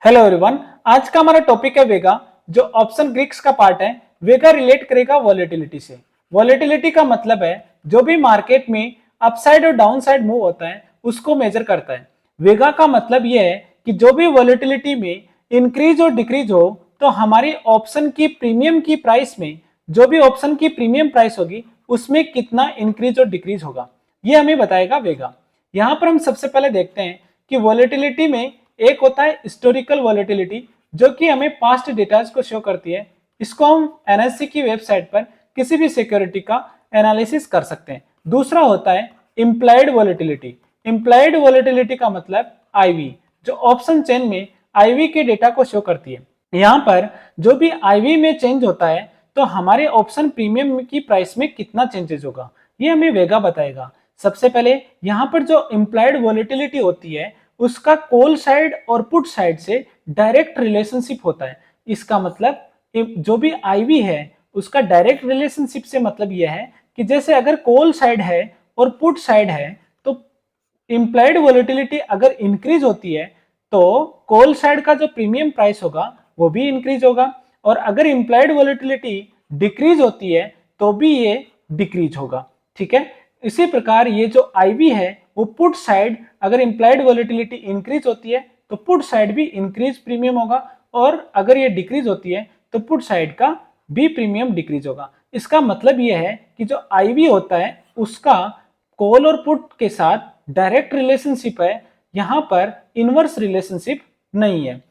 Hello everyone. आज का हमारा टॉपिक है वेगा, जो ऑप्शन ग्रीक्स का पार्ट है। वेगा रिलेट करेगा वॉलेटिलिटी से। वॉलेटिलिटी का मतलब है जो भी मार्केट में अपसाइड और डाउन साइड मूव होता है उसको मेजर करता है। वेगा का मतलब यह है कि जो भी वॉलेटिलिटी में इंक्रीज और डिक्रीज हो तो हमारी ऑप्शन की प्रीमियम की प्राइस में जो भी ऑप्शन की प्रीमियम प्राइस होगी उसमें कितना इंक्रीज और डिक्रीज होगा, ये हमें बताएगा वेगा। यहाँ पर हम सबसे पहले देखते हैं कि वॉलेटिलिटी में एक होता है हिस्टोरिकल वॉलेटिलिटी, जो कि हमें पास्ट डेटाज को शो करती है। इसको हम एनएससी की वेबसाइट पर किसी भी सिक्योरिटी का एनालिसिस कर सकते हैं। दूसरा होता है इम्प्लाइड वॉलेटिलिटी। इम्प्लाइड वॉलेटिलिटी का मतलब आईवी, जो ऑप्शन चेन में आईवी के डेटा को शो करती है। यहाँ पर जो भी आईवी में चेंज होता है तो हमारे ऑप्शन प्रीमियम की प्राइस में कितना चेंजेस होगा, ये हमें वेगा बताएगा। सबसे पहले यहाँ पर जो इम्प्लाइड वॉलेटिलिटी होती है उसका कॉल साइड और पुट साइड से डायरेक्ट रिलेशनशिप होता है। इसका मतलब जो भी आईवी है उसका डायरेक्ट रिलेशनशिप से मतलब यह है कि जैसे अगर कॉल साइड है और पुट साइड है तो इम्प्लाइड वॉलेटिलिटी अगर इंक्रीज होती है तो कॉल साइड का जो प्रीमियम प्राइस होगा वो भी इंक्रीज होगा, और अगर इम्प्लाइड वॉलेटिलिटी डिक्रीज होती है तो भी ये डिक्रीज होगा। ठीक है, इसी प्रकार ये जो आईवी है वो पुट साइड अगर इम्प्लाइड वॉलेटिलिटी इंक्रीज होती है तो पुट साइड भी इंक्रीज प्रीमियम होगा, और अगर ये डिक्रीज होती है तो पुट साइड का भी प्रीमियम डिक्रीज होगा। इसका मतलब यह है कि जो आईवी होता है उसका कॉल और पुट के साथ डायरेक्ट रिलेशनशिप है, यहां पर इनवर्स रिलेशनशिप नहीं है।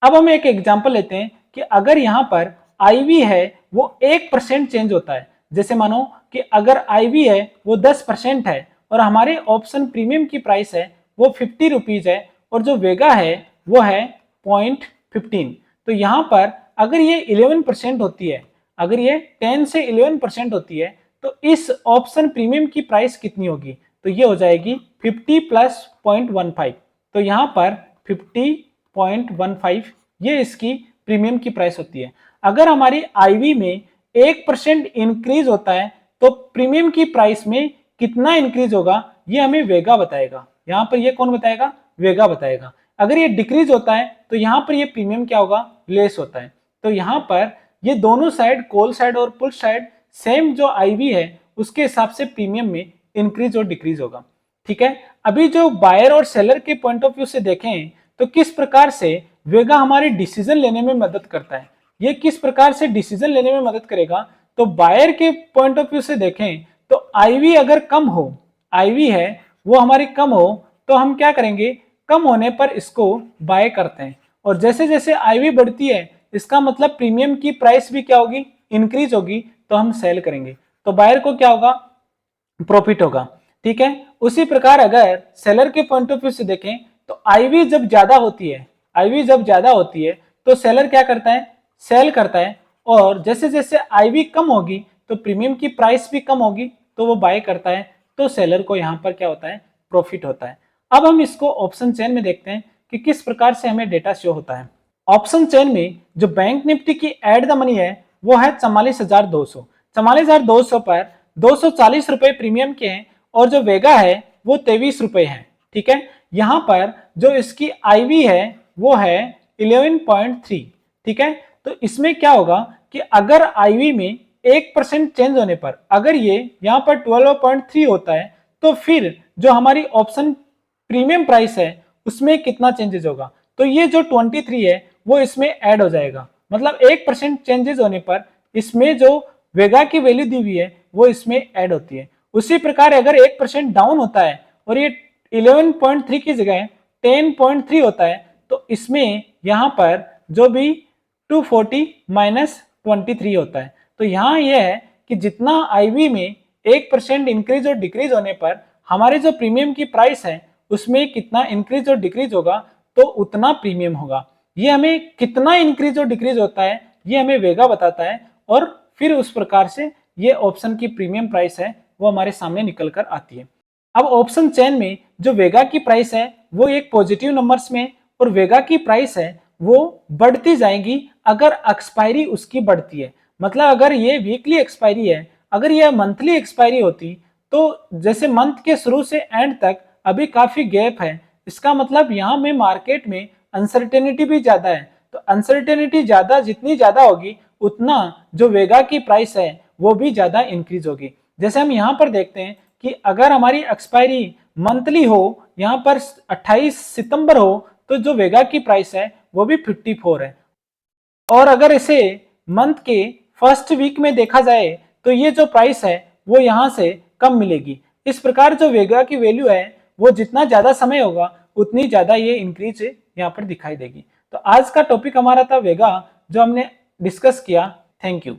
अब हम एक एग्जांपल लेते हैं कि अगर यहां पर आईवी है वो 1% चेंज होता है। जैसे मानो कि अगर आईवी है वो 10% है और हमारे ऑप्शन प्रीमियम की प्राइस है वो 50 रुपीज है, और जो वेगा है वो है 0.15। तो यहाँ पर अगर ये 11% होती है, अगर ये 10 से 11% होती है तो इस ऑप्शन प्रीमियम की प्राइस कितनी होगी, तो ये हो जाएगी 50 प्लस 0.15। तो यहाँ पर 50.15 ये इसकी प्रीमियम की प्राइस होती है। अगर हमारी आईवी में 1% इंक्रीज होता है तो प्रीमियम की प्राइस में कितना इंक्रीज होगा ये हमें वेगा बताएगा। यहाँ पर ये कौन बताएगा, वेगा बताएगा। अगर ये डिक्रीज होता है तो यहाँ पर ये प्रीमियम क्या होगा, लेस होता है। तो यहाँ पर ये दोनों साइड कॉल साइड और पुट साइड सेम जो आईवी है उसके हिसाब से प्रीमियम में इंक्रीज और डिक्रीज होगा। ठीक है, अभी जो बायर और सेलर के पॉइंट ऑफ व्यू से देखें तो किस प्रकार से वेगा हमारे डिसीजन लेने में मदद करता है। ये किस प्रकार से डिसीजन लेने में मदद करेगा, तो बायर के पॉइंट ऑफ व्यू से देखें तो आईवी अगर कम हो, आईवी है वो हमारी कम हो तो हम क्या करेंगे, कम होने पर इसको बाय करते हैं, और जैसे जैसे आईवी बढ़ती है इसका मतलब प्रीमियम की प्राइस भी क्या होगी, इंक्रीज होगी, तो हम सेल करेंगे, तो बायर को क्या होगा, प्रॉफिट होगा। ठीक है, उसी प्रकार अगर सेलर के पॉइंट ऑफ व्यू से देखें तो आईवी जब ज्यादा होती है, आईवी जब ज्यादा होती है तो सेलर क्या करता है, सेल करता है, और जैसे जैसे आईवी कम होगी तो प्रीमियम की प्राइस भी कम होगी तो वो बाय करता है, तो सेलर को यहाँ पर क्या होता है, प्रॉफिट होता है। अब हम इसको ऑप्शन चेन में देखते हैं कि किस प्रकार से हमें डेटा शो होता है। ऑप्शन चेन में जो बैंक निफ्टी की एड द मनी है वो है 44,200। 44,200 पर 240 रुपए प्रीमियम के हैं, और जो वेगा है वो 23 रुपए है। ठीक है, यहां पर जो इसकी आईवी है वो है 11.3। ठीक है, तो इसमें क्या होगा कि अगर आईवी में 1% चेंज होने पर अगर ये यहां पर 12.3 होता है तो फिर जो हमारी ऑप्शन प्रीमियम प्राइस है उसमें कितना चेंजेस होगा, तो ये जो 23 है वो इसमें ऐड हो जाएगा। मतलब 1% चेंजेस होने पर इसमें जो वेगा की वैल्यू दी हुई है वो इसमें ऐड होती है। उसी प्रकार अगर 1% डाउन होता है और ये 11.3 की जगह 10.3 होता है तो इसमें यहां पर जो भी 240 माइनस 23 होता है। तो यहां यह है कि जितना आईवी में 1% इंक्रीज और डिक्रीज होने पर हमारे जो प्रीमियम की प्राइस है उसमें कितना इंक्रीज और डिक्रीज होगा तो उतना प्रीमियम होगा। ये हमें कितना इंक्रीज और डिक्रीज होता है ये हमें वेगा बताता है, और फिर उस प्रकार से ये ऑप्शन की प्रीमियम प्राइस है वो हमारे सामने निकल कर आती है। अब ऑप्शन चेन में जो वेगा की प्राइस है वो एक पॉजिटिव नंबर्स में, और वेगा की प्राइस है वो बढ़ती जाएगी अगर एक्सपायरी उसकी बढ़ती है। मतलब अगर ये वीकली एक्सपायरी है, अगर ये मंथली एक्सपायरी होती तो जैसे मंथ के शुरू से एंड तक अभी काफी गैप है, इसका मतलब यहाँ में मार्केट में अनसर्टेनिटी भी ज्यादा है। तो अनसर्टेनिटी ज्यादा जितनी ज्यादा होगी उतना जो वेगा की प्राइस है वो भी ज्यादा इंक्रीज होगी। जैसे हम यहाँ पर देखते हैं कि अगर हमारी एक्सपायरी मंथली हो, यहाँ पर 28 सितंबर हो, तो जो वेगा की प्राइस है वो भी 54 है। और अगर इसे मंथ के फर्स्ट वीक में देखा जाए तो ये जो प्राइस है वो यहाँ से कम मिलेगी। इस प्रकार जो वेगा की वैल्यू है वो जितना ज्यादा समय होगा उतनी ज्यादा ये इंक्रीज यहाँ पर दिखाई देगी। तो आज का टॉपिक हमारा था वेगा जो हमने डिस्कस किया। Thank you.